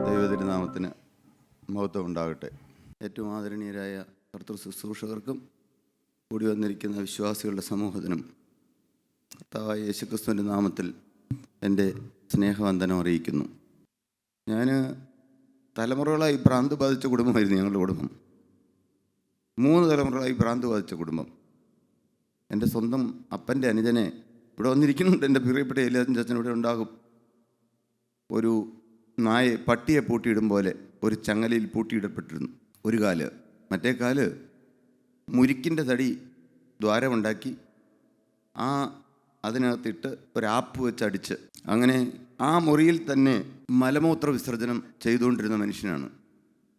ദൈവതിരുനാമത്തിന് മഹത്വം ഉണ്ടാകട്ടെ. ഏറ്റവും ആദരണീയരായ കർത്തൃ ശുശ്രൂഷകർക്കും കൂടി വന്നിരിക്കുന്ന വിശ്വാസികളുടെ സമൂഹത്തിനും കർത്താവായ യേശുക്രിസ്തുവിൻ്റെ നാമത്തിൽ എൻ്റെ സ്നേഹവന്ദനം അറിയിക്കുന്നു. ഞാൻ തലമുറകളായി ഭ്രാന്ത് ബാധിച്ച കുടുംബമായിരുന്നു ഞങ്ങളുടെ കുടുംബം. 3 തലമുറകളായി ഭ്രാന്ത് ബാധിച്ച കുടുംബം. എൻ്റെ സ്വന്തം അപ്പൻ്റെ അനുജനെ ഇവിടെ വന്നിരിക്കുന്നുണ്ട്. എൻ്റെ പ്രിയപ്പെട്ട ഏലിയാസൻ ചച്ചൻ ഇവിടെ ഉണ്ടാകും. ഒരു നായെ പട്ടിയെ പൂട്ടിയിടും പോലെ ഒരു ചങ്ങലയിൽ പൂട്ടിയിടപ്പെട്ടിരുന്നു ഒരു കാല്. മറ്റേ കാല് മുരിക്കിൻ്റെ തടി ദ്വാരമുണ്ടാക്കി അതിനകത്തിട്ട് ഒരാപ്പ് വെച്ചടിച്ച് അങ്ങനെ ആ മുറിയിൽ തന്നെ മലമൂത്ര വിസർജനം ചെയ്തുകൊണ്ടിരുന്ന മനുഷ്യനാണ്.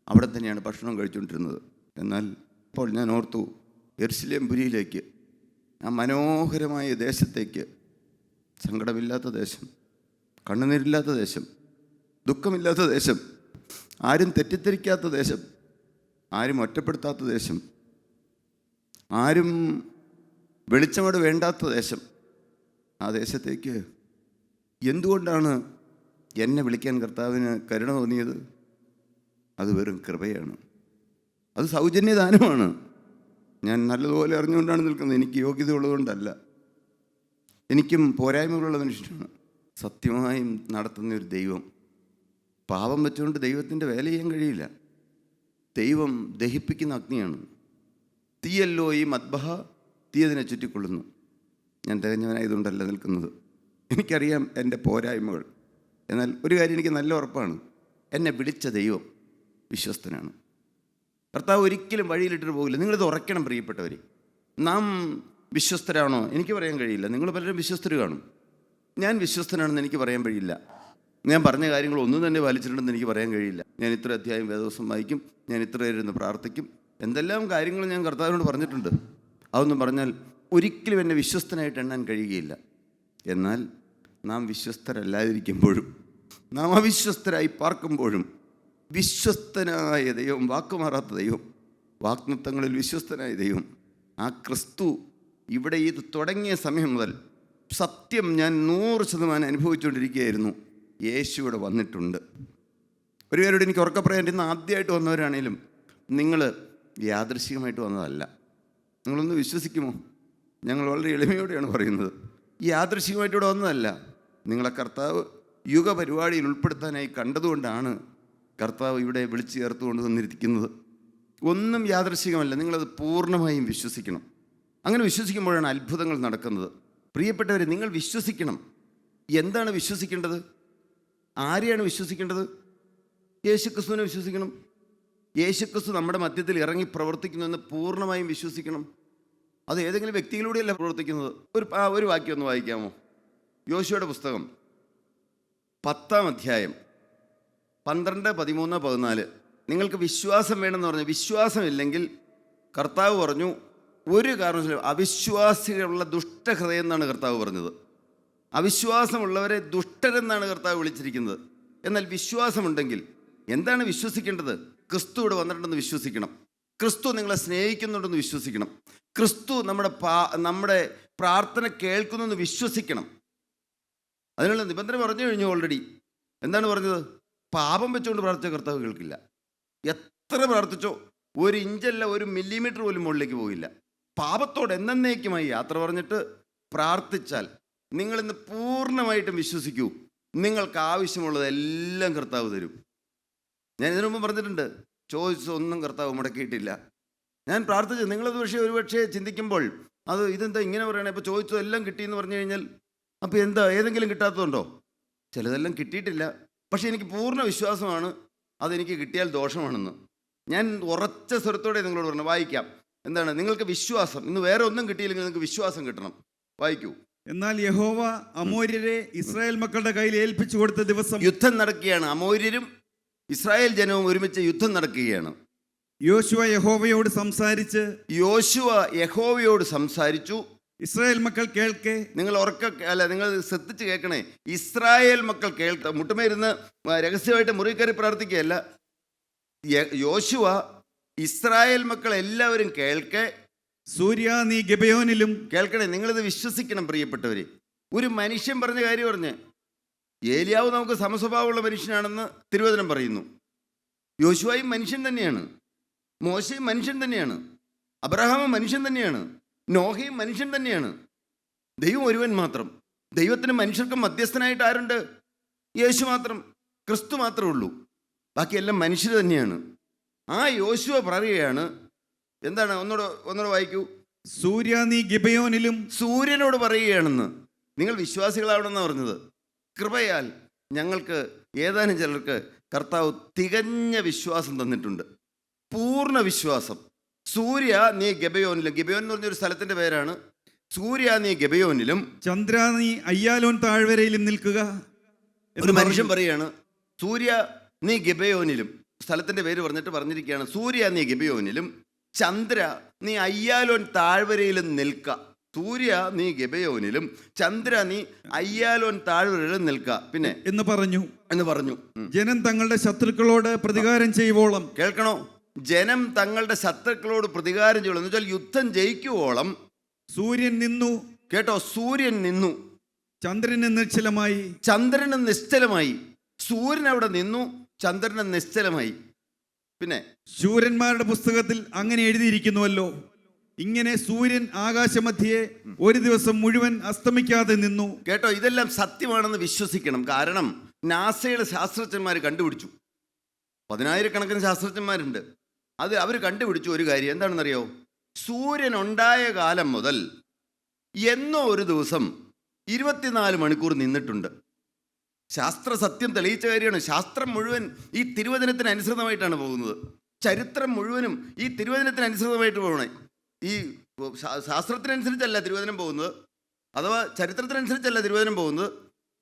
അവിടെ തന്നെയാണ് ഭക്ഷണം കഴിച്ചുകൊണ്ടിരുന്നത്. എന്നാൽ ഇപ്പോൾ ഞാൻ ഓർത്തു, യെരുശലേം പുരിയിലേക്ക്, ആ മനോഹരമായ ദേശത്തേക്ക്, സങ്കടമില്ലാത്ത ദേശം, കണ്ണുനീരില്ലാത്ത ദേശം, ദുഃഖമില്ലാത്ത ദേശം, ആരും തെറ്റിദ്ധരിക്കാത്ത ദേശം, ആരും ഒറ്റപ്പെടുത്താത്ത ദേശം, ആരും വെളിച്ചമോട് വേണ്ടാത്ത ദേശം, ആ ദേശത്തേക്ക് എന്തുകൊണ്ടാണ് എന്നെ വിളിക്കാൻ കർത്താവിന് കരുണ തോന്നിയത്? അത് വെറും കൃപയാണ്. അത് സൗജന്യദാനമാണ്. ഞാൻ നല്ലതുപോലെ അറിഞ്ഞുകൊണ്ടാണ് നിൽക്കുന്നത്. എനിക്ക് യോഗ്യത ഉള്ളതുകൊണ്ടല്ല. എനിക്കും പോരായ്മകളുള്ള മനുഷ്യനാണ്. സത്യമായും നടത്തുന്ന ഒരു ദൈവം. പാപം വെച്ചുകൊണ്ട് ദൈവത്തിൻ്റെ വേല ചെയ്യാൻ കഴിയില്ല. ദൈവം ദഹിപ്പിക്കുന്ന അഗ്നിയാണ്. തീയല്ലോ ഈ മദ്ബഹ, തീയതിനെ ചുറ്റിക്കൊള്ളുന്നു. ഞാൻ തികഞ്ഞവനായതുകൊണ്ടല്ല നിൽക്കുന്നത്. എനിക്കറിയാം എൻ്റെ പോരായ്മകൾ. എന്നാൽ ഒരു കാര്യം എനിക്ക് നല്ല ഉറപ്പാണ്, എന്നെ വിളിച്ച ദൈവം വിശ്വസ്തനാണ്. കർത്താവ് ഒരിക്കലും വഴിയിലിട്ടിട്ട് പോകില്ല. നിങ്ങളിത് ഉറക്കണം പ്രിയപ്പെട്ടവർ. നാം വിശ്വസ്തരാണോ എനിക്ക് പറയാൻ കഴിയില്ല. നിങ്ങൾ പലരും വിശ്വസ്തർ കാണും. ഞാൻ വിശ്വസ്തനാണെന്ന് എനിക്ക് പറയാൻ കഴിയില്ല. ഞാൻ പറഞ്ഞ കാര്യങ്ങൾ ഒന്നും തന്നെ പാലിച്ചിട്ടുണ്ടെന്ന് എനിക്ക് പറയാൻ കഴിയില്ല. ഞാൻ ഇത്ര അധ്യായം വേദവസം വായിക്കും, ഞാൻ ഇത്ര ഇരുന്ന് പ്രാർത്ഥിക്കും, എന്തെല്ലാം കാര്യങ്ങൾ ഞാൻ കർത്താവിനോട് പറഞ്ഞിട്ടുണ്ട്. അതൊന്നും പറഞ്ഞാൽ ഒരിക്കലും എന്നെ വിശ്വസ്തനായിട്ട് എണ്ണാൻ കഴിയുകയില്ല. എന്നാൽ നാം വിശ്വസ്തരല്ലാതിരിക്കുമ്പോഴും, നാം അവിശ്വസ്തരായി പാർക്കുമ്പോഴും വിശ്വസ്തനായ ദൈവം, വാക്കുമാറാത്ത ദൈവം, വാഗ്ദത്തങ്ങളിൽ വിശ്വസ്തനായ ദൈവം, ആ ക്രിസ്തു ഇവിടെ ഇത് തുടങ്ങിയ സമയം മുതൽ സത്യം ഞാൻ 100% അനുഭവിച്ചുകൊണ്ടിരിക്കുകയായിരുന്നു. യേശു ഇവിടെ വന്നിട്ടുണ്ട്. ഒരു പേരോട് എനിക്ക് ഉറക്കെ പറയാൻ, ഇന്ന് ആദ്യമായിട്ട് വന്നവരാണേലും നിങ്ങൾ യാദൃശ്ചികമായിട്ട് വന്നതല്ല. നിങ്ങളൊന്ന് വിശ്വസിക്കുമോ? ഞങ്ങൾ വളരെ എളിമയോടെയാണ് പറയുന്നത്. യാദൃശ്ചികമായിട്ട് ഇവിടെ വന്നതല്ല. നിങ്ങളെ കർത്താവ് യുഗപരിപാടിയിൽ ഉൾപ്പെടുത്താനായി കണ്ടതുകൊണ്ടാണ് കർത്താവ് ഇവിടെ വിളിച്ചു ചേർത്ത് കൊണ്ട് വന്നിരിക്കുന്നത്. ഒന്നും യാദൃശ്ചികമല്ല. നിങ്ങളത് പൂർണ്ണമായും വിശ്വസിക്കണം. അങ്ങനെ വിശ്വസിക്കുമ്പോഴാണ് അത്ഭുതങ്ങൾ നടക്കുന്നത്. പ്രിയപ്പെട്ടവരെ, നിങ്ങൾ വിശ്വസിക്കണം. എന്താണ് വിശ്വസിക്കേണ്ടത്? ആരെയാണ് വിശ്വസിക്കേണ്ടത്? യേശുക്രിസ്തുവിനെ വിശ്വസിക്കണം. യേശുക്രിസ്തു നമ്മുടെ മധ്യത്തിൽ ഇറങ്ങി പ്രവർത്തിക്കുന്നുവെന്ന് പൂർണ്ണമായും വിശ്വസിക്കണം. അത് ഏതെങ്കിലും വ്യക്തിയിലൂടെയല്ല പ്രവർത്തിക്കുന്നത്. ഒരു വാക്യം ഒന്ന് വായിക്കാമോ? യോശുവയുടെ പുസ്തകം 10-ാം അധ്യായം 12, 13, 14. നിങ്ങൾക്ക് വിശ്വാസം വേണമെന്ന് പറഞ്ഞു. വിശ്വാസമില്ലെങ്കിൽ കർത്താവ് പറഞ്ഞു ഒരു കാരണവശാലും അവിശ്വാസികളുള്ള ദുഷ്ടഹൃദയം എന്നാണ് കർത്താവ് പറഞ്ഞത്. അവിശ്വാസമുള്ളവരെ ദുഷ്ടരെന്നാണ് കർത്താവ് വിളിച്ചിരിക്കുന്നത്. എന്നാൽ വിശ്വാസമുണ്ടെങ്കിൽ എന്താണ് വിശ്വസിക്കേണ്ടത്? ക്രിസ്തു ഇവിടെ വന്നിട്ടുണ്ടെന്ന് വിശ്വസിക്കണം. ക്രിസ്തു നിങ്ങളെ സ്നേഹിക്കുന്നുണ്ടെന്ന് വിശ്വസിക്കണം. ക്രിസ്തു നമ്മുടെ പ്രാർത്ഥന കേൾക്കുന്നെന്ന് വിശ്വസിക്കണം. അതിനുള്ള നിബന്ധന പറഞ്ഞു കഴിഞ്ഞു ഓൾറെഡി. എന്താണ് പറഞ്ഞത്? പാപം വെച്ചുകൊണ്ട് പ്രാർത്ഥിച്ച കർത്താവ് കേൾക്കില്ല. എത്ര പ്രാർത്ഥിച്ചോ 1 ഇഞ്ചല്ല, 1 മില്ലിമീറ്റർ പോലും മുകളിലേക്ക് പോകില്ല. പാപത്തോട് എന്നേക്കുമായി യാത്ര പറഞ്ഞിട്ട് പ്രാർത്ഥിച്ചാൽ നിങ്ങളിന്ന് പൂർണ്ണമായിട്ടും വിശ്വസിക്കൂ, നിങ്ങൾക്ക് ആവശ്യമുള്ളതെല്ലാം കർത്താവ് തരും. ഞാൻ ഇതിനു മുമ്പ് പറഞ്ഞിട്ടുണ്ട്, ചോദിച്ചൊന്നും കർത്താവ് മുടക്കിയിട്ടില്ല. ഞാൻ പ്രാർത്ഥിച്ചു. നിങ്ങളത് ഒരുപക്ഷെ ചിന്തിക്കുമ്പോൾ ഇതെന്താ ഇങ്ങനെ പറയണേ? ഇപ്പോൾ ചോദിച്ചതെല്ലാം കിട്ടിയെന്ന് പറഞ്ഞു കഴിഞ്ഞാൽ അപ്പോൾ എന്താ, ഏതെങ്കിലും കിട്ടാത്തതുണ്ടോ? ചിലതെല്ലാം കിട്ടിയിട്ടില്ല. പക്ഷേ എനിക്ക് പൂർണ്ണ വിശ്വാസമാണ് അതെനിക്ക് കിട്ടിയാൽ ദോഷമാണെന്ന്. ഞാൻ ഉറച്ച സ്വരത്തോടെ നിങ്ങളോട് പറഞ്ഞു. വായിക്കാം. എന്താണ്? നിങ്ങൾക്ക് വിശ്വാസം, ഇന്ന് വേറെ ഒന്നും കിട്ടിയില്ലെങ്കിൽ നിങ്ങൾക്ക് വിശ്വാസം കിട്ടണം. വായിക്കൂ. എന്നാൽ യഹോവ അമോര്യരെ ഇസ്രായേൽ മക്കളുടെ കയ്യിൽ ഏൽപ്പിച്ചു കൊടുത്ത ദിവസം യുദ്ധം നടക്കുകയാണ്. അമോര്യരും ഇസ്രായേൽ ജനവും ഒരുമിച്ച് യുദ്ധം നടക്കുകയാണ്. യോശുവ യഹോവയോട് സംസാരിച്ചു. ഇസ്രായേൽ മക്കൾ കേൾക്കെ. നിങ്ങൾ അല്ല, നിങ്ങൾ ശ്രദ്ധിച്ച് കേൾക്കണേ. ഇസ്രായേൽ മക്കൾ മുട്ടുമേരുന്ന് രഹസ്യമായിട്ട് മുറി കയറി പ്രാർത്ഥിക്കുകയല്ല. യോശുവ ഇസ്രായേൽ മക്കൾ എല്ലാവരും കേൾക്കെ. സൂര്യ നീ ഗിബെയോനിലും. കേൾക്കണേ, നിങ്ങളിത് വിശ്വസിക്കണം പ്രിയപ്പെട്ടവര്. ഒരു മനുഷ്യൻ പറഞ്ഞ കാര്യം പറഞ്ഞ് ഏലിയാവ് നമുക്ക് സമസ്വഭാവമുള്ള മനുഷ്യനാണെന്ന് തിരുവചനം പറയുന്നു. യോശുവയും മനുഷ്യൻ തന്നെയാണ്, മോശയും മനുഷ്യൻ തന്നെയാണ്, അബ്രഹാമും മനുഷ്യൻ തന്നെയാണ്, നോഹയും മനുഷ്യൻ തന്നെയാണ്. ദൈവം ഒരുവൻ മാത്രം. ദൈവത്തിന് മനുഷ്യർക്ക് മധ്യസ്ഥനായിട്ട് ആരുണ്ട്? യേശു മാത്രം, ക്രിസ്തു മാത്രമേ ഉള്ളൂ. ബാക്കിയെല്ലാം മനുഷ്യർ തന്നെയാണ്. ആ യോശുവ പറയുകയാണ്, എന്താണ്? ഒന്നുകൂടെ വായിക്കൂ. സൂര്യ നീ ഗിബെയോനിലും. സൂര്യനോട് പറയുകയാണെന്ന്. നിങ്ങൾ വിശ്വാസികളാവണമെന്നാണ് പറഞ്ഞത്. കൃപയാൽ ഞങ്ങൾക്ക് ഏതാനും ചിലർക്ക് കർത്താവ് തികഞ്ഞ വിശ്വാസം തന്നിട്ടുണ്ട്, പൂർണ്ണ വിശ്വാസം. സൂര്യ നീ ഗിബെയോനിലും. ഗിബെയോൻ എന്ന് പറഞ്ഞൊരു സ്ഥലത്തിന്റെ പേരാണ്. സൂര്യ നീ ഗിബെയോനിലും, ചന്ദ്ര നീ അയ്യാലോൻ താഴ്വരയിലും നിൽക്കുക. ഒരു മനുഷ്യൻ പറയാണ്, സൂര്യ നീ ഗിബെയോനിലും. സ്ഥലത്തിന്റെ പേര് പറഞ്ഞിരിക്കുകയാണ്, സൂര്യ നീ ഗിബെയോനിലും, ചന്ദ്ര നീ അയ്യാലോൻ താഴ്വരയിലും നിൽക്ക. സൂര്യ നീ ഗിബെയോനിലും, ചന്ദ്ര നീ അയ്യാലോൻ താഴ്വരയിലും നിൽക്ക. പിന്നെ എന്ന് പറഞ്ഞു. ജനം തങ്ങളുടെ ശത്രുക്കളോട് പ്രതികാരം ചെയ്യുവോളം. കേൾക്കണോ? ജനം തങ്ങളുടെ ശത്രുക്കളോട് പ്രതികാരം ചെയ്യുള്ളൂ എന്ന് വെച്ചാൽ യുദ്ധം ജയിക്കുവോളം സൂര്യൻ നിന്നു. കേട്ടോ? സൂര്യൻ നിന്നു, ചന്ദ്രന് നിശ്ചലമായി. സൂര്യൻ അവിടെ നിന്നു, ചന്ദ്രന് നിശ്ചലമായി. പിന്നെ ശൂരന്മാരുടെ പുസ്തകത്തിൽ അങ്ങനെ എഴുതിയിരിക്കുന്നുവല്ലോ, ഇങ്ങനെ സൂര്യൻ ആകാശമധ്യേ ഒരു ദിവസം മുഴുവൻ അസ്തമിക്കാതെ നിന്നു. കേട്ടോ? ഇതെല്ലാം സത്യമാണെന്ന് വിശ്വസിക്കണം. കാരണം നാസയുടെ ശാസ്ത്രജ്ഞന്മാർ കണ്ടുപിടിച്ചു. 10,000 ശാസ്ത്രജ്ഞന്മാരുണ്ട്. അവർ കണ്ടുപിടിച്ചു ഒരു കാര്യം. എന്താണെന്നറിയോ? സൂര്യൻ ഉണ്ടായ കാലം മുതൽ എന്നോ ഒരു ദിവസം 24 മണിക്കൂർ നിന്നിട്ടുണ്ട്. ശാസ്ത്ര സത്യം തെളിയിച്ച കാര്യമാണ്. ശാസ്ത്രം മുഴുവൻ ഈ തിരുവചനത്തിന് അനുസൃതമായിട്ടാണ് പോകുന്നത്. ചരിത്രം മുഴുവനും ഈ തിരുവചനത്തിന് അനുസൃതമായിട്ട് പോകണേ. ഈ ശാസ്ത്രത്തിനനുസരിച്ചല്ല തിരുവചനം പോകുന്നത്, അഥവാ ചരിത്രത്തിനനുസരിച്ചല്ല തിരുവചനം പോകുന്നത്.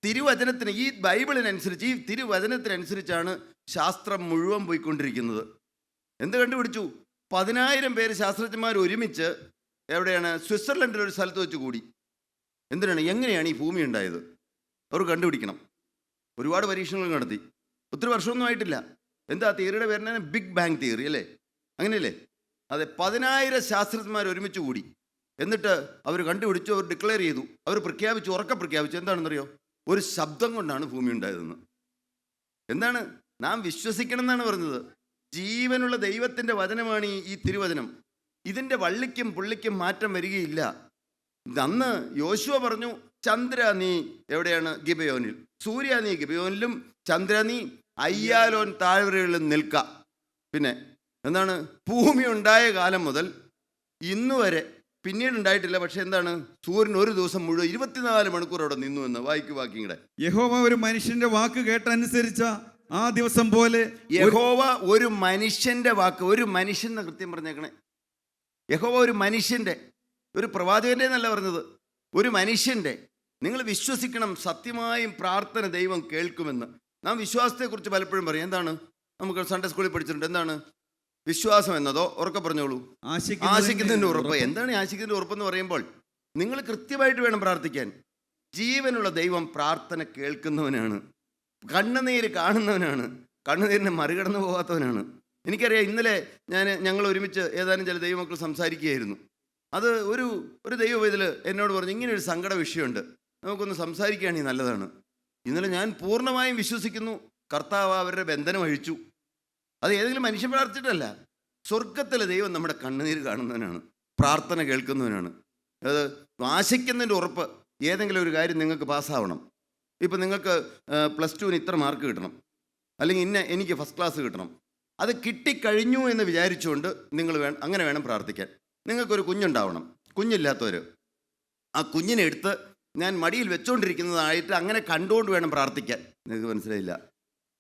തിരുവചനത്തിന്, ഈ ബൈബിളിനനുസരിച്ച്, ഈ തിരുവചനത്തിനനുസരിച്ചാണ് ശാസ്ത്രം മുഴുവൻ പോയിക്കൊണ്ടിരിക്കുന്നത്. എന്ത് കണ്ടുപിടിച്ചു? 10,000 പേര് ശാസ്ത്രജ്ഞന്മാർ ഒരുമിച്ച് എവിടെയാണ്? സ്വിറ്റ്സർലൻഡിൽ ഒരു സ്ഥലത്ത് വെച്ച് കൂടി. എന്തിനാണ്? എങ്ങനെയാണ് ഈ ഭൂമി ഉണ്ടായത്? അവർ കണ്ടുപിടിക്കണം. ഒരുപാട് പരീക്ഷണങ്ങൾ നടത്തി. ഒത്തിരി വർഷമൊന്നും ആയിട്ടില്ല. എന്താ തിയറിയുടെ പേരിന്? ബിഗ് ബാങ് തിയറി അല്ലേ? അങ്ങനെയല്ലേ? അതെ. 10,000 ശാസ്ത്രജ്ഞന്മാർ ഒരുമിച്ച് കൂടി. എന്നിട്ട് അവർ കണ്ടുപിടിച്ചു, അവർ ഡിക്ലെയർ ചെയ്തു, അവർ പ്രഖ്യാപിച്ചു, ഉറക്കെ പ്രഖ്യാപിച്ചു. എന്താണെന്നറിയോ? ഒരു ശബ്ദം കൊണ്ടാണ് ഭൂമി ഉണ്ടായതെന്ന്. എന്താണ്? നാം വിശ്വസിക്കണം എന്നാണ് പറഞ്ഞത്. ജീവനുള്ള ദൈവത്തിൻ്റെ വചനമാണ് ഈ തിരുവചനം. ഇതിൻ്റെ വള്ളിക്കും പുള്ളിക്കും മാറ്റം വരികയില്ല. അന്ന് യോശുവ പറഞ്ഞു, ചന്ദ്ര നീ എവിടെയാണ്? ഗിബെയോനിൽ. സൂര്യ നീ ഗിബെയോനിലും, ചന്ദ്ര നീ അയ്യാലോൻ താഴ്വരകളിലും നിൽക്ക. പിന്നെ എന്താണ്? ഭൂമി ഉണ്ടായ കാലം മുതൽ ഇന്നു വരെ പിന്നീട് ഉണ്ടായിട്ടില്ല. പക്ഷെ എന്താണ്? സൂര്യൻ ഒരു ദിവസം മുഴുവൻ 24 മണിക്കൂർ അവിടെ നിന്നു എന്ന്. വാക്കിങ്ങടെ. യഹോവ ഒരു മനുഷ്യന്റെ വാക്ക് കേട്ടനുസരിച്ച ആ ദിവസം പോലെ. യഹോവ ഒരു മനുഷ്യന്റെ വാക്ക്. ഒരു മനുഷ്യൻ എന്ന് കൃത്യം പറഞ്ഞേക്കണേ. യഹോവ ഒരു മനുഷ്യന്റെ, ഒരു പ്രവാചകന്റെ എന്നല്ല പറഞ്ഞത്, ഒരു മനുഷ്യന്റെ. നിങ്ങൾ വിശ്വസിക്കണം, സത്യമായും പ്രാർത്ഥന ദൈവം കേൾക്കുമെന്ന്. നാം വിശ്വാസത്തെക്കുറിച്ച് പലപ്പോഴും പറയും. എന്താണ്? നമുക്ക് സൺഡേ സ്കൂളിൽ പഠിച്ചിട്ടുണ്ട്. എന്താണ് വിശ്വാസം എന്നതോ? ഉറക്കെ പറഞ്ഞോളൂ. ആശിക്കുന്നതിൻ്റെ ഉറപ്പ്. എന്താണ് ആശിക്കുന്നതിൻ്റെ ഉറപ്പെന്ന് പറയുമ്പോൾ നിങ്ങൾ കൃത്യമായിട്ട് വേണം പ്രാർത്ഥിക്കാൻ. ജീവനുള്ള ദൈവം പ്രാർത്ഥന കേൾക്കുന്നവനാണ്, കണ്ണുനീര് കാണുന്നവനാണ്, കണ്ണുനീരിനെ മറികടന്നു പോകാത്തവനാണ്. എനിക്കറിയാം, ഇന്നലെ ഞങ്ങൾ ഒരുമിച്ച് ഏതാനും ചില ദൈവമക്കൾ സംസാരിക്കുകയായിരുന്നു. അത് ഒരു ദൈവം ഇതിൽ എന്നോട് പറഞ്ഞു, ഇങ്ങനെയൊരു സങ്കട വിഷയമുണ്ട്, നമുക്കൊന്ന് സംസാരിക്കുകയാണെങ്കിൽ നല്ലതാണ്. ഇന്നലെ ഞാൻ പൂർണ്ണമായും വിശ്വസിക്കുന്നു, കർത്താവ് അവരുടെ ബന്ധനം അഴിച്ചു. അത് ഏതെങ്കിലും മനുഷ്യൻ പ്രാർത്ഥിച്ചിട്ടല്ല. സ്വർഗത്തിലെ ദൈവം നമ്മുടെ കണ്ണുനീര് കാണുന്നവനാണ്, പ്രാർത്ഥന കേൾക്കുന്നവനാണ്. അത് ആശിക്കുന്നതിൻ്റെ ഉറപ്പ്. ഏതെങ്കിലും ഒരു കാര്യം നിങ്ങൾക്ക് പാസ്സാവണം. ഇപ്പം നിങ്ങൾക്ക് +2 ഇത്ര മാർക്ക് കിട്ടണം, അല്ലെങ്കിൽ എനിക്ക് ഫസ്റ്റ് ക്ലാസ് കിട്ടണം. അത് കിട്ടിക്കഴിഞ്ഞു എന്ന് വിചാരിച്ചുകൊണ്ട് നിങ്ങൾ അങ്ങനെ വേണം പ്രാർത്ഥിക്കാൻ. നിങ്ങൾക്കൊരു കുഞ്ഞുണ്ടാവണം. കുഞ്ഞില്ലാത്തവർ ആ കുഞ്ഞിനെ എടുത്ത് ഞാൻ മടിയിൽ വെച്ചുകൊണ്ടിരിക്കുന്നതായിട്ട് അങ്ങനെ കണ്ടുകൊണ്ട് വേണം പ്രാർത്ഥിക്കാൻ. നിങ്ങൾക്ക്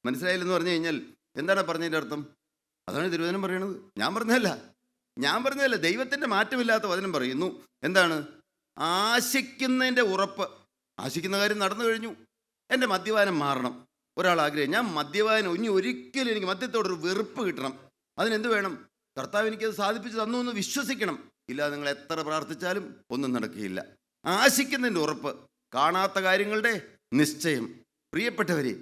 മനസ്സിലായില്ലെന്ന് പറഞ്ഞു കഴിഞ്ഞാൽ എന്താണ് പറഞ്ഞതിൻ്റെ അർത്ഥം? അതാണ് തിരുവചനം പറയണത്. ഞാൻ പറഞ്ഞതല്ല. ദൈവത്തിൻ്റെ മാറ്റമില്ലാത്ത വചനം പറയുന്നു. എന്താണ്? ആശിക്കുന്നതിൻ്റെ ഉറപ്പ്. ആശിക്കുന്ന കാര്യം നടന്നു കഴിഞ്ഞു. എൻ്റെ മദ്യപാനം മാറണം. ഒരാൾ ആഗ്രഹം, ഞാൻ മദ്യപാനം ഇനി ഒരിക്കലും, എനിക്ക് മദ്യത്തോടൊരു വെറുപ്പ് കിട്ടണം. അതിനെന്ത് വേണം? കർത്താവ് എനിക്കത് സാധിപ്പിച്ച് തന്നു എന്ന് വിശ്വസിക്കണം. ഇല്ലാതെ നിങ്ങൾ എത്ര പ്രാർത്ഥിച്ചാലും ഒന്നും നടക്കുകയില്ല. ആശിക്കുന്നതിൻ്റെ ഉറപ്പ്, കാണാത്ത കാര്യങ്ങളുടെ നിശ്ചയം. പ്രിയപ്പെട്ടവരെ,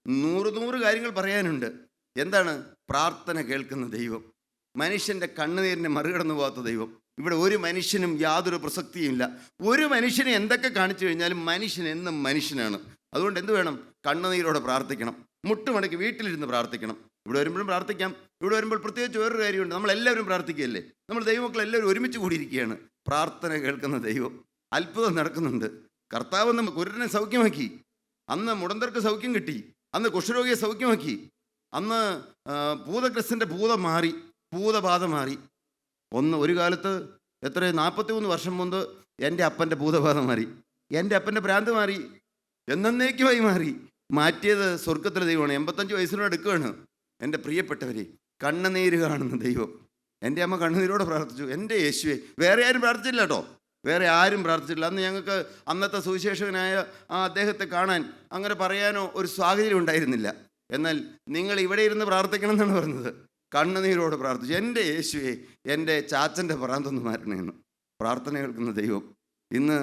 100 കാര്യങ്ങൾ പറയാനുണ്ട്. എന്താണ്? പ്രാർത്ഥന കേൾക്കുന്ന ദൈവം, മനുഷ്യൻ്റെ കണ്ണുനീരിനെ മറികടന്നു പോകാത്ത ദൈവം. ഇവിടെ ഒരു മനുഷ്യനും യാതൊരു പ്രസക്തിയുമില്ല. ഒരു മനുഷ്യനെ എന്തൊക്കെ കാണിച്ചു കഴിഞ്ഞാലും മനുഷ്യൻ എന്നും മനുഷ്യനാണ്. അതുകൊണ്ട് എന്ത് വേണം? കണ്ണുനീരോടെ പ്രാർത്ഥിക്കണം. മുട്ടുമടക്കി വീട്ടിലിരുന്ന് പ്രാർത്ഥിക്കണം. ഇവിടെ വരുമ്പോഴും പ്രാർത്ഥിക്കാം. ഇവിടെ വരുമ്പോൾ പ്രത്യേകിച്ച് വേറൊരു കാര്യമുണ്ട്. നമ്മളെല്ലാവരും പ്രാർത്ഥിക്കുകയല്ലേ? നമ്മൾ ദൈവമക്കൾ എല്ലാവരും ഒരുമിച്ച് കൂടിയിരിക്കുകയാണ്. പ്രാർത്ഥന കേൾക്കുന്ന ദൈവം. അത്ഭുതം നടക്കുന്നുണ്ട്. കർത്താവ് അന്ന് കുരുടനെ സൗഖ്യമാക്കി, അന്ന് മുടന്തർക്ക് സൗഖ്യം കിട്ടി, അന്ന് കുഷ്ഠരോഗിയെ സൗഖ്യമാക്കി, അന്ന് ഭൂതഗ്രസ്തൻ്റെ ഭൂതം മാറി, ഭൂതബാധ മാറി. ഒരു കാലത്ത് 43 വർഷം മുമ്പ് എൻ്റെ അപ്പൻ്റെ ഭൂതബാധ മാറി, എൻ്റെ അപ്പൻ്റെ ഭ്രാന്ത് മാറി, എന്നേക്കുമായി മാറി. മാറ്റിയത് സ്വർഗത്തിലെ ദൈവമാണ്. 85 വയസ്സിനോട് എടുക്കുകയാണ്. എൻ്റെ പ്രിയപ്പെട്ടവരെ, കണ്ണുനീര് കാണുന്ന ദൈവം. എൻ്റെ അമ്മ കണ്ണുനീരോടെ പ്രാർത്ഥിച്ചു. എൻ്റെ യേശുവേ. വേറെ ആരും പ്രാർത്ഥിച്ചില്ല കേട്ടോ, വേറെ ആരും പ്രാർത്ഥിച്ചില്ല. അന്ന് ഞങ്ങൾക്ക് അന്നത്തെ സുവിശേഷകനായ അദ്ദേഹത്തെ കാണാൻ അങ്ങനെ പറയാനോ ഒരു സാഹചര്യം ഉണ്ടായിരുന്നില്ല. എന്നാൽ നിങ്ങൾ ഇവിടെ ഇരുന്ന് പ്രാർത്ഥിക്കണം എന്നാണ് പറഞ്ഞത്. കണ്ണുനീരോട് പ്രാർത്ഥിച്ചു. എൻ്റെ യേശുവേ, എൻ്റെ ചാച്ചൻ്റെ ഭ്രാന്തൊന്ന് മാറ്റണേന്ന് പ്രാർത്ഥന കേൾക്കുന്ന ദൈവം. ഇന്ന്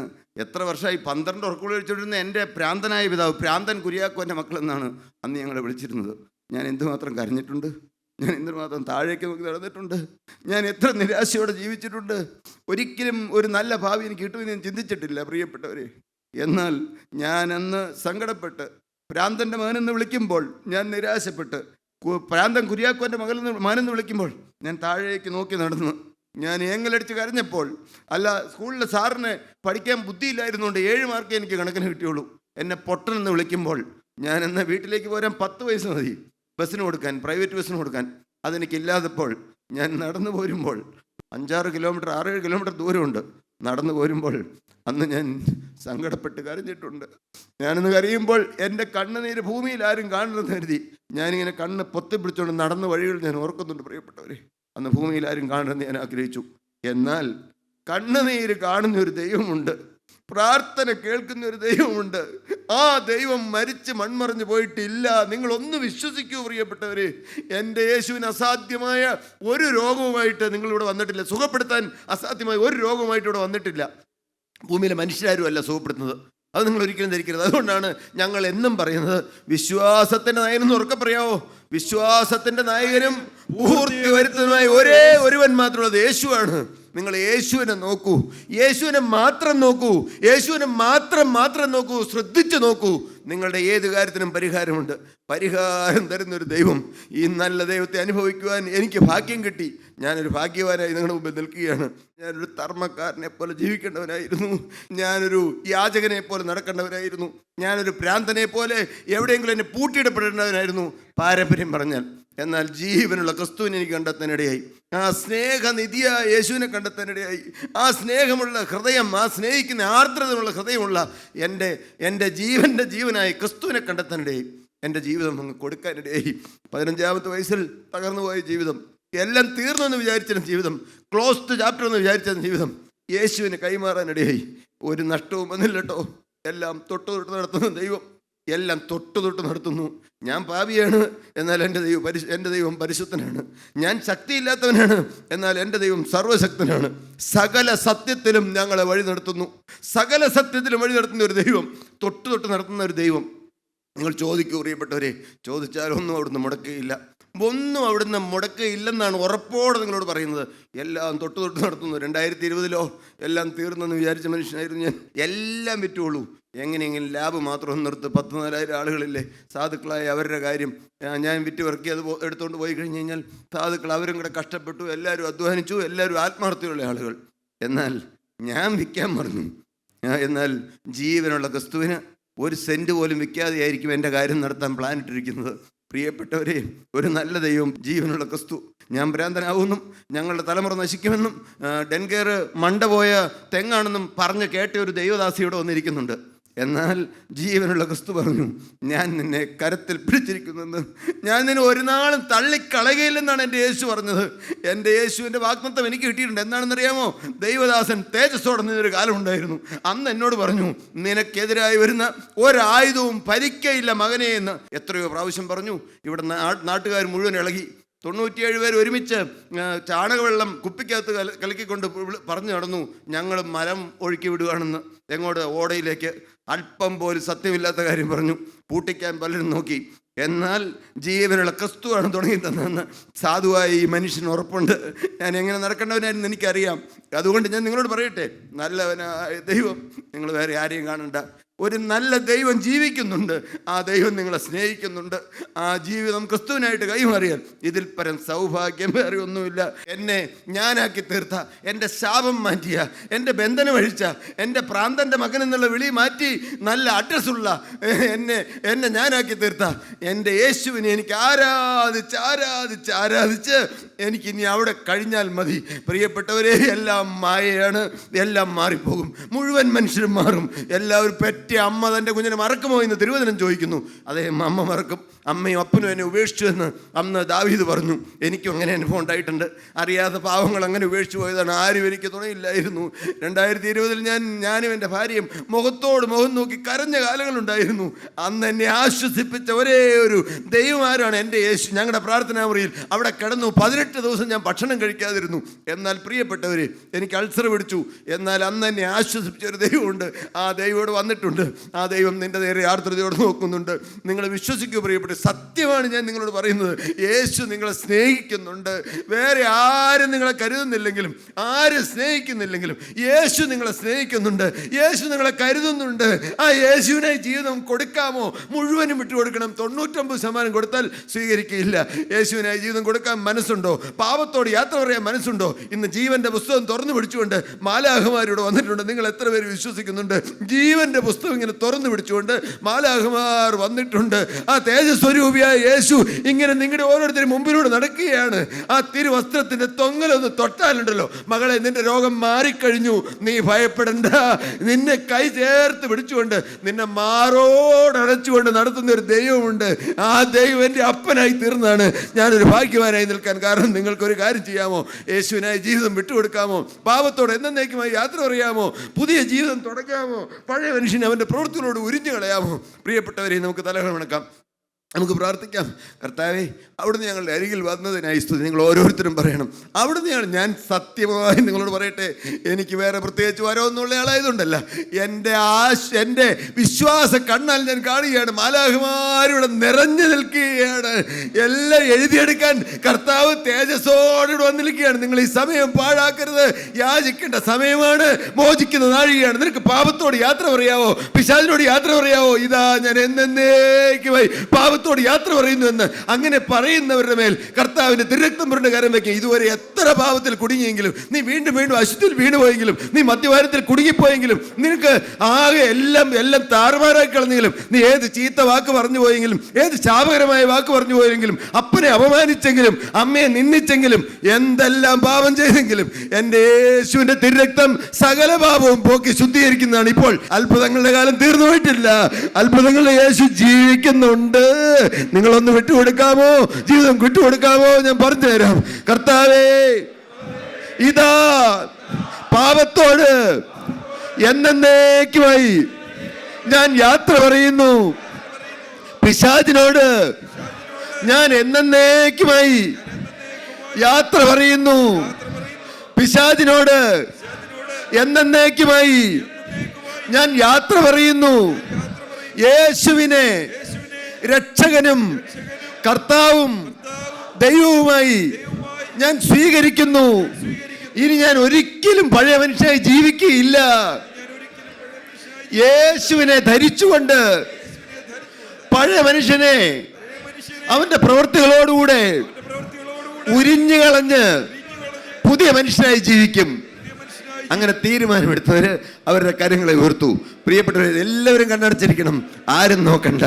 എത്ര വർഷമായി 12 ഉറക്കുകൾ കഴിച്ചുകൊണ്ടിരുന്ന എൻ്റെ ഭ്രാന്തനായ പിതാവ്, ഭ്രാന്തൻ കുര്യാക്കോൻ്റെ മക്കളെന്നാണ് അന്ന് ഞങ്ങളെ വിളിച്ചിരുന്നത്. ഞാൻ എന്തുമാത്രം കരഞ്ഞിട്ടുണ്ട്, ഞാൻ എന്തുമാത്രം താഴേക്ക് നോക്കി നടന്നിട്ടുണ്ട്, ഞാൻ എത്ര നിരാശയോടെ ജീവിച്ചിട്ടുണ്ട്. ഒരിക്കലും ഒരു നല്ല ഭാവി എനിക്ക് കിട്ടുമെന്ന് ഞാൻ ചിന്തിച്ചിട്ടില്ല പ്രിയപ്പെട്ടവരെ. എന്നാൽ ഞാൻ അന്ന് സങ്കടപ്പെട്ട് ഭ്രാന്തൻ്റെ മകനെന്ന് വിളിക്കുമ്പോൾ ഞാൻ നിരാശപ്പെട്ട്, ഭ്രാന്തൻ കുര്യാക്കോൻ്റെ മകനെന്ന് വിളിക്കുമ്പോൾ ഞാൻ താഴേക്ക് നോക്കി നടന്നു. ഞാൻ ഏങ്ങലടിച്ച് കരഞ്ഞപ്പോൾ, അല്ല സ്കൂളിലെ സാറിന് പഠിക്കാൻ ബുദ്ധിയില്ലായിരുന്നുകൊണ്ട് 7 മാർക്ക് എനിക്ക് കണക്കിന് കിട്ടിയുള്ളൂ. എന്നെ പൊട്ടനെന്ന് വിളിക്കുമ്പോൾ ഞാൻ എന്നാൽ വീട്ടിലേക്ക് പോരാൻ 10 പൈസ മതി ബസ്സിന് കൊടുക്കാൻ, പ്രൈവറ്റ് ബസ്സിന് കൊടുക്കാൻ. അതെനിക്കില്ലാതപ്പോൾ ഞാൻ നടന്നു പോരുമ്പോൾ 5-6 കിലോമീറ്റർ 6-7 കിലോമീറ്റർ ദൂരമുണ്ട്. നടന്നു പോരുമ്പോൾ അന്ന് ഞാൻ സങ്കടപ്പെട്ട് കരഞ്ഞിട്ടുണ്ട്. ഞാനിന്ന് കരയുമ്പോൾ എൻ്റെ കണ്ണുനീര് ഭൂമിയിൽ ആരും കാണരുതെന്ന് കരുതി ഞാനിങ്ങനെ കണ്ണ് പൊത്തിപ്പിടിച്ചുകൊണ്ട് നടന്ന വഴികൾ ഞാൻ ഓർക്കുന്നുണ്ട് പ്രിയപ്പെട്ടവരെ. അന്ന് ഭൂമിയിൽ ആരും കാണരുതെന്ന് ഞാൻ ആഗ്രഹിച്ചു. എന്നാൽ കണ്ണുനീര് കാണുന്ന ഒരു ദൈവമുണ്ട്, പ്രാർത്ഥന കേൾക്കുന്ന ഒരു ദൈവമുണ്ട്. ആ ദൈവം മരിച്ച് മൺമറഞ്ഞു പോയിട്ടില്ല. നിങ്ങളൊന്ന് വിശ്വസിക്കൂ പ്രിയപ്പെട്ടവര്. എൻ്റെ യേശുവിന് അസാധ്യമായ ഒരു രോഗവുമായിട്ട് നിങ്ങളിവിടെ വന്നിട്ടില്ല. സുഖപ്പെടുത്താൻ അസാധ്യമായ ഒരു രോഗവുമായിട്ട് ഇവിടെ വന്നിട്ടില്ല. ഭൂമിയിലെ മനുഷ്യരാരും അല്ല സുഖപ്പെടുത്തുന്നത്. അത് നിങ്ങൾ ഒരിക്കലും ധരിക്കരുത്. അതുകൊണ്ടാണ് ഞങ്ങൾ എന്നും പറയുന്നത്, വിശ്വാസത്തിൻ്റെ നായകനെന്ന് ഉറക്കെ പറയാവോ? വിശ്വാസത്തിൻ്റെ നായകനും പൂർത്തി വരുത്തുന്നതുമായ ഒരേ ഒരുവൻ മാത്രമുള്ളത് യേശുവാണ്. നിങ്ങൾ യേശുവിനെ നോക്കൂ, യേശുവിനെ മാത്രം നോക്കൂ, യേശുവിനെ മാത്രം നോക്കൂ, ശ്രദ്ധിച്ചു നോക്കൂ. നിങ്ങളുടെ ഏത് കാര്യത്തിനും പരിഹാരമുണ്ട്. പരിഹാരം തരുന്നൊരു ദൈവം. ഈ നല്ല ദൈവത്തെ അനുഭവിക്കുവാൻ എനിക്ക് ഭാഗ്യം കിട്ടി. ഞാനൊരു ഭാഗ്യവാനായി നിങ്ങളുടെ മുമ്പിൽ നിൽക്കുകയാണ്. ഞാനൊരു ധർമ്മക്കാരനെ പോലെ ജീവിക്കേണ്ടവനായിരുന്നു. ഞാനൊരു യാചകനെ പോലെ നടക്കേണ്ടവനായിരുന്നു. ഞാനൊരു ഭ്രാന്തനെ പോലെ എവിടെയെങ്കിലും എന്നെ പൂട്ടിയിടപ്പെടേണ്ടവനായിരുന്നു പാരമ്പര്യം പറഞ്ഞാൽ. എന്നാൽ ജീവനുള്ള ക്രിസ്തുവിനെ എനിക്ക് കണ്ടെത്താനിടയായി. ആ സ്നേഹനിധിയായ യേശുവിനെ കണ്ടെത്താനിടയായി. ആ സ്നേഹമുള്ള ഹൃദയം, ആ സ്നേഹിക്കുന്ന ആർദ്രതയുള്ള ഹൃദയമുള്ള എൻ്റെ ജീവനായി ക്രിസ്തുവിനെ കണ്ടെത്താനിടയായി. എൻ്റെ ജീവിതം അങ്ങ് കൊടുക്കാനിടയായി. 15-ാമത്തെ വയസ്സിൽ തകർന്നുപോയ ജീവിതം, എല്ലാം തീർന്നെന്ന് വിചാരിച്ചിരുന്ന ജീവിതം, ക്ലോസ്ഡ് ചാപ്റ്റർ എന്ന് വിചാരിച്ചിരുന്ന ജീവിതം യേശുവിന് കൈമാറാനിടയായി. ഒരു നഷ്ടവും വന്നില്ല കേട്ടോ. എല്ലാം തൊട്ട് നടത്തുന്ന ദൈവം എല്ലാം തൊട്ട് നടത്തുന്നു. ഞാൻ പാപിയാണ്, എന്നാൽ എൻ്റെ ദൈവം പരിശുദ്ധനാണ്. ഞാൻ ശക്തിയില്ലാത്തവനാണ്, എന്നാൽ എൻ്റെ ദൈവം സർവ്വശക്തനാണ്. സകല സത്യത്തിലും ഞങ്ങളെ വഴി നടത്തുന്നു. സകല സത്യത്തിലും വഴി നടത്തുന്ന ഒരു ദൈവം, തൊട്ട് നടത്തുന്ന ഒരു ദൈവം. നിങ്ങൾ ചോദിക്കൂ പ്രിയപ്പെട്ടവരെ, ചോദിച്ചാലൊന്നും അവിടുന്ന് മുടക്കുകയില്ല. ഒന്നും അവിടുന്ന് മുടക്കയില്ലെന്നാണ് ഉറപ്പോടെ നിങ്ങളോട് പറയുന്നത്. എല്ലാം തൊട്ട് നടത്തുന്നു. 2020 എല്ലാം തീർന്നെന്ന് വിചാരിച്ച മനുഷ്യനായിരുന്നു ഞാൻ. എല്ലാം വിറ്റുള്ളൂ. എങ്ങനെയെങ്കിലും ലാബ് മാത്രം നിർത്ത്. 14,000 ആളുകളില്ലേ സാധുക്കളായ, അവരുടെ കാര്യം ഞാൻ വിറ്റ് വർക്കി അത് എടുത്തുകൊണ്ട് പോയി കഴിഞ്ഞ് കഴിഞ്ഞാൽ സാധുക്കൾ അവരും കൂടെ കഷ്ടപ്പെട്ടു, എല്ലാവരും അധ്വാനിച്ചു, എല്ലാവരും ആത്മാർത്ഥതയുള്ള ആളുകൾ. എന്നാൽ ഞാൻ വിൽക്കാൻ മറന്നു. എന്നാൽ ജീവനുള്ള ക്രിസ്തുവിന് 1 സെൻറ്റ് പോലും വിൽക്കാതെയായിരിക്കും എൻ്റെ കാര്യം നടത്താൻ പ്ലാൻ ഇട്ടിരിക്കുന്നത്. പ്രിയപ്പെട്ടവരെ, ഒരു നല്ല ദൈവം, ജീവനുള്ള ക്രിസ്തു. ഞാൻ ഭ്രാന്തനാവുമെന്നും ഞങ്ങളുടെ തലമുറ നശിക്കുമെന്നും ഡെൻകേർ മണ്ട പോയ തെങ്ങാണെന്നും പറഞ്ഞ് കേട്ട ഒരു ദൈവദാസിയോടെ വന്നിരിക്കുന്നുണ്ട്. എന്നാൽ ജീവനുള്ള ക്രിസ്തു പറഞ്ഞു, ഞാൻ നിന്നെ കരത്തിൽ പിടിച്ചിരിക്കുന്നെന്ന്, ഞാൻ നിന്നെ ഒരു നാളും തള്ളിക്കളയുകയില്ലെന്നാണ് എൻ്റെ യേശു പറഞ്ഞത്. എൻ്റെ യേശുവിൻ്റെ വാഗ്ദത്തം എനിക്ക് കിട്ടിയിട്ടുണ്ട്. എന്താണെന്നറിയാമോ? ദൈവദാസൻ തേജസ്സോടെ നിന്നൊരു കാലം ഉണ്ടായിരുന്നു. അന്ന് എന്നോട് പറഞ്ഞു, നിനക്കെതിരായി വരുന്ന ഒരായുധവും ഭരിക്കയില്ല മകനെ എന്ന് എത്രയോ പ്രാവശ്യം പറഞ്ഞു. ഇവിടെ നാട്ടുകാർ മുഴുവൻ ഇളകി. 97 പേര് ഒരുമിച്ച് ചാണകവെള്ളം കുപ്പിക്കകത്ത് കലക്കിക്കൊണ്ട് പറഞ്ഞു നടന്നു, ഞങ്ങൾ മരം ഒഴുക്കി വിടുകയാണെന്ന്. എങ്ങോട്ട്? ഓടയിലേക്ക്. അല്പം പോലും സത്യമില്ലാത്ത കാര്യം പറഞ്ഞു. പൂട്ടിക്കാൻ പലരും നോക്കി. എന്നാൽ ജീവനുള്ള ക്രിസ്തുവാണ് തുടങ്ങി തന്നതെന്ന് സാധുവായി ഈ മനുഷ്യന് ഉറപ്പുണ്ട്. ഞാൻ എങ്ങനെ നടക്കേണ്ടവനായിരുന്നു എനിക്കറിയാം. അതുകൊണ്ട് ഞാൻ നിങ്ങളോട് പറയട്ടെ, നല്ലവനായ ദൈവം, നിങ്ങൾ വേറെ ആരെയും കാണണ്ട. ഒരു നല്ല ദൈവം ജീവിക്കുന്നുണ്ട്. ആ ദൈവം നിങ്ങളെ സ്നേഹിക്കുന്നുണ്ട്. ആ ജീവിതം ക്രിസ്തുവിനായിട്ട് കൈമാറിയാൽ ഇതിൽ പരം സൗഭാഗ്യം വേറെ ഒന്നുമില്ല. എന്നെ ഞാനാക്കി തീർത്ത, എൻ്റെ ശാപം മാറ്റിയ, എൻ്റെ ബന്ധനം അഴിച്ച, എൻ്റെ പ്രാന്തൻ്റെ മകൻ എന്നുള്ള വിളി മാറ്റി നല്ല അഡ്രസ്സുള്ള എന്നെ ഞാനാക്കി തീർത്ത എൻ്റെ യേശുവിനെ എനിക്ക് ആരാധിച്ച് എനിക്കിനി അവിടെ കഴിഞ്ഞാൽ മതി. പ്രിയപ്പെട്ടവരെ, എല്ലാം മായയാണ്. എല്ലാം മാറിപ്പോകും. മുഴുവൻ മനുഷ്യരും മാറും. എല്ലാവരും പെറ്റ അമ്മ തൻ്റെ കുഞ്ഞിനെ മറക്കുമോ എന്ന് തിരുവചനം ചോദിക്കുന്നു. അതേ, അമ്മ മറക്കും. അമ്മയും അപ്പനും എന്നെ ഉപേക്ഷിച്ചു എന്ന് അന്ന് ദാവീദ് പറഞ്ഞു. എനിക്കും അങ്ങനെ അനുഭവം ഉണ്ടായിട്ടുണ്ട്. അറിയാതെ പാവങ്ങൾ അങ്ങനെ ഉപേക്ഷിച്ചു പോയതാണ്. ആരും എനിക്ക് തുണയില്ലായിരുന്നു. 2020 ഞാനും എൻ്റെ ഭാര്യയും മുഖത്തോട് മുഖം നോക്കി കരഞ്ഞ കാലങ്ങളുണ്ടായിരുന്നു. അന്ന് എന്നെ ആശ്വസിപ്പിച്ച ഒരേ ഒരു ദൈവമാരാണ് എൻ്റെ യേശു. ഞങ്ങളുടെ പ്രാർത്ഥനാ മുറിയിൽ അവിടെ കിടന്നു 18 ദിവസം ഞാൻ ഭക്ഷണം കഴിക്കാതിരുന്നു. എന്നാൽ പ്രിയപ്പെട്ടവർ, എനിക്ക് അൾസർ പിടിച്ചു. എന്നാൽ അന്ന് എന്നെ ആശ്വസിപ്പിച്ച ഒരു ദൈവമുണ്ട്. ആ ദൈവോട് വന്നിട്ടുണ്ട്. ആ ദൈവം നിൻ്റെ നേരെ ആർദ്രതയോട് നോക്കുന്നുണ്ട്. നിങ്ങൾ വിശ്വസിക്കൂ പ്രിയപ്പെട്ട, സത്യമാണ് ഞാൻ നിങ്ങളോട് പറയുന്നത്. യേശു നിങ്ങളെ സ്നേഹിക്കുന്നുണ്ട്. വേറെ ആരും നിങ്ങളെ കരുതുന്നില്ലെങ്കിലും, ആരും സ്നേഹിക്കുന്നില്ലെങ്കിലും യേശു നിങ്ങളെ സ്നേഹിക്കുന്നുണ്ട്. യേശു നിങ്ങളെ കരുതുന്നുണ്ട്. ആ യേശുവിനായി ജീവിതം കൊടുക്കാമോ? മുഴുവനും വിട്ടുകൊടുക്കണം. 99% കൊടുത്താൽ സ്വീകരിക്കുകയില്ല. യേശുവിനായി ജീവിതം കൊടുക്കാൻ മനസ്സുണ്ടോ? പാപത്തോട് യാത്ര പറയാൻ മനസ്സുണ്ടോ? ഇന്ന് ജീവന്റെ പുസ്തകം തുറന്നു പിടിച്ചുകൊണ്ട് മാലാഖമാരോട് വന്നിട്ടുണ്ട്. നിങ്ങൾ എത്ര പേര് വിശ്വസിക്കുന്നുണ്ട്? ജീവന്റെ പുസ്തകം ഇങ്ങനെ തുറന്നു പിടിച്ചുകൊണ്ട് മാലാഖമാർ വന്നിട്ടുണ്ട്. ആ തേജസ്വരൂപിയായ യേശു ഇങ്ങനെ നിങ്ങളുടെ ഓരോരുത്തരും മുമ്പിലൂടെ നടക്കുകയാണ്. ആ തിരുവസ്ത്രത്തിന്റെ തൊങ്ങലൊന്ന് തൊട്ടാലുണ്ടല്ലോ, മകളെ, നിന്റെ രോഗം മാറിക്കഴിഞ്ഞു, നീ ഭയപ്പെടണ്ട. നിന്നെ കൈ ചേർത്ത് പിടിച്ചുകൊണ്ട് നിന്നെ മാറോടടച്ചുകൊണ്ട് നടത്തുന്ന ഒരു ദൈവമുണ്ട്. ആ ദൈവം എൻ്റെ അപ്പനായി തീർന്നാണ് ഞാനൊരു ഭാഗ്യവാനായി നിൽക്കാൻ കാരണം. നിങ്ങൾക്കൊരു കാര്യം ചെയ്യാമോ? യേശുവിനായി ജീവിതം വിട്ടുകൊടുക്കാമോ? പാപത്തോട് എന്നേക്കുമായി യാത്ര പറയാമോ? പുതിയ ജീവിതം തുടങ്ങാമോ? പഴയ മനുഷ്യനെ അവൻ്റെ പ്രവൃത്തികളോട് ഉരിഞ്ഞു കളയാമോ? പ്രിയപ്പെട്ടവരെ, നമുക്ക് തലകൾ വണക്കാം, നമുക്ക് പ്രാർത്ഥിക്കാം. കർത്താവേ, അവിടുന്ന് ഞങ്ങളുടെ അരികിൽ വന്നതിനായി സ്തുതി. നിങ്ങൾ ഓരോരുത്തരും പറയണം, അവിടുന്ന് ഞാൻ സത്യമായി നിങ്ങളോട് പറയട്ടെ, എനിക്ക് വേറെ പ്രത്യേകിച്ച് വരവെന്നുള്ള ആളായതുകൊണ്ടല്ല, എൻ്റെ വിശ്വാസ കണ്ണാൽ ഞാൻ കാണുകയാണ്. മാലാഖമാരിവിടെ നിറഞ്ഞു നിൽക്കുകയാണ്. എല്ലാം എഴുതിയെടുക്കാൻ കർത്താവ് തേജസ്സോടെ വന്നിരിക്കുകയാണ്. നിങ്ങൾ ഈ സമയം പാഴാക്കരുത്. യാചിക്കേണ്ട സമയമാണ്. മോചിക്കുന്ന നാഴികയാണ്. നിനക്ക് പാപത്തോട് യാത്ര പറയാവോ? പിശാചിനോട് യാത്ര പറയാവോ? ഇതാ ഞാൻ എന്നേക്കുമായി പാപത്തോട് യാത്ര പറയുന്നു എന്ന് അങ്ങനെ പറയുന്നവരുടെ മേൽ കർത്താവിന്റെ തിരുരക്തം പുരണ്ട കരം വയ്ക്കുക. ഇതുവരെ എത്ര പാപത്തിൽ കുടുങ്ങിയെങ്കിലും, നീ വീണ്ടും അശുദ്ധിയിൽ വീണുപോയെങ്കിലും, നീ മദ്യപാനത്തിൽ കുടുങ്ങിപ്പോയെങ്കിലും, നിനക്ക് ആകെ എല്ലാം താറുമാറായി കളഞ്ഞെങ്കിലും, നീ ഏത് ചീത്ത വാക്ക് പറഞ്ഞു പോയെങ്കിലും, ഏത് ശാപകരമായ വാക്ക് പറഞ്ഞു പോയെങ്കിലും, അപ്പനെ അപമാനിച്ചെങ്കിലും, അമ്മയെ നിന്ദിച്ചെങ്കിലും, എന്തെല്ലാം പാപം ചെയ്തെങ്കിലും, എൻ്റെ യേശുവിന്റെ തിരുരക്തം സകല പാപവും പോക്കി ശുദ്ധീകരിക്കുന്നതാണ്. ഇപ്പോൾ അത്ഭുതങ്ങളുടെ കാലം തീർന്നു പോയിട്ടില്ല. അത്ഭുതങ്ങളുടെ യേശു ജീവിക്കുന്നുണ്ട്. നിങ്ങളൊന്ന് വിട്ടുകൊടുക്കാമോ? ജീവിതം വിട്ടുകൊടുക്കാമോ? ഞാൻ പറഞ്ഞു തരാം. കർത്താവേ, ഇതാ പാപത്തോട് എന്നേക്കുമായി ഞാൻ യാത്ര പറയുന്നു. പിശാചിനോട് ഞാൻ എന്നേക്കുമായി യാത്ര പറയുന്നു. പിശാചിനോട് എന്നേക്കുമായി ഞാൻ യാത്ര പറയുന്നു. യേശുവിനെ രക്ഷകനും കർത്താവും ദൈവവുമായി ഞാൻ സ്വീകരിക്കുന്നു. ഇനി ഞാൻ ഒരിക്കലും പഴയ മനുഷ്യനായി ജീവിക്കുകയില്ല. യേശുവിനെ ധരിച്ചുകൊണ്ട് പഴയ മനുഷ്യനെ അവന്റെ പ്രവൃത്തികളോടുകൂടെ ഉരിഞ്ഞു കളഞ്ഞ് പുതിയ മനുഷ്യനായി ജീവിക്കും. അങ്ങനെ തീരുമാനമെടുത്തവര് അവരുടെ കാര്യങ്ങളെ ഓർത്തു. പ്രിയപ്പെട്ടവർ, എല്ലാവരും കണ്ണടച്ചിരിക്കണം. ആരും നോക്കണ്ട.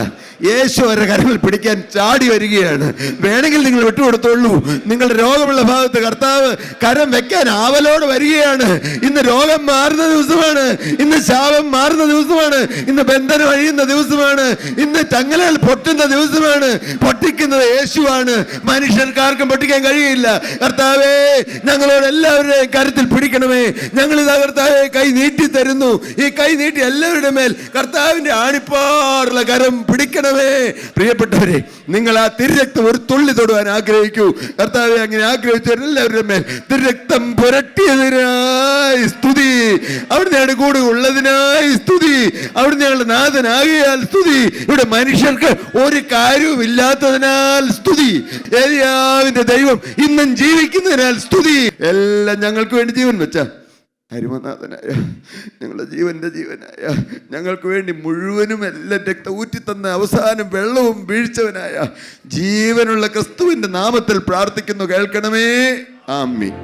യേശു അവരുടെ കരങ്ങൾ പിടിക്കാൻ ചാടി വരികയാണ്. വേണമെങ്കിൽ നിങ്ങൾ വിട്ടുകൊടുത്തോളൂ. നിങ്ങളുടെ രോഗമുള്ള ഭാഗത്ത് കർത്താവ് കരം വെക്കാൻ ആവലോട് വരികയാണ്. ഇന്ന് രോഗം മാറുന്ന ദിവസമാണ്. ഇന്ന് ശാപം മാറുന്ന ദിവസമാണ്. ഇന്ന് ബന്ധനം അഴിയുന്ന ദിവസമാണ്. ഇന്ന് ചങ്ങലകൾ പൊട്ടുന്ന ദിവസമാണ്. പൊട്ടിക്കുന്നത് യേശുവാണ്. മനുഷ്യർക്കാർക്കും പൊട്ടിക്കാൻ കഴിയില്ല. കർത്താവേ, ഞങ്ങളോട് എല്ലാവരുടെയും കരുത്തിൽ പിടിക്കണമേ. ഞങ്ങളിതാ കർത്താവേ കൈ നീട്ടി തരുന്നു. ഈ കൈ നീട്ടി എല്ലാവരും എല്ലാവരുടെ മേൽ കർത്താവിന്റെ ആണിപ്പാറുള്ള കരം പിടിക്കണമേ. പ്രിയപ്പെട്ടവരെ, നിങ്ങൾ ആ തിരുരക്തം ഒരു തുള്ളി തൊടുവാൻ ആഗ്രഹിക്കൂ. കർത്താവെ, അങ്ങനെ ആഗ്രഹിച്ചവരെല്ലാവരുടെ മേൽ തിരുരക്തം പുരട്ടിയതിനായി സ്തുതി. അവിടുന്ന് കൂടെ ഉള്ളതിനായി സ്തുതി. അവിടുന്ന് ഞങ്ങളുടെ നാഥനാകിയാൽ സ്തുതി. ഇവിടെ മനുഷ്യർക്ക് ഒരു കാര്യവും ഇല്ലാത്തതിനാൽ സ്തുതി. ഏലിയാവിന്റെ ദൈവം ഇന്നും ജീവിക്കുന്നതിനാൽ സ്തുതി. എല്ലാം ഞങ്ങൾക്ക് വേണ്ടി ജീവൻ വെച്ച അരുമനാഥനായ, ഞങ്ങളുടെ ജീവനായ, ഞങ്ങൾക്ക് വേണ്ടി മുഴുവനും എല്ലാം രക്തം ഊറ്റിത്തന്ന അവസാനം വെള്ളവും വീഴ്ചവനായ ജീവനുള്ള ക്രിസ്തുവിന്റെ നാമത്തിൽ പ്രാർത്ഥിക്കുന്നു. കേൾക്കണമേ. ആമീൻ.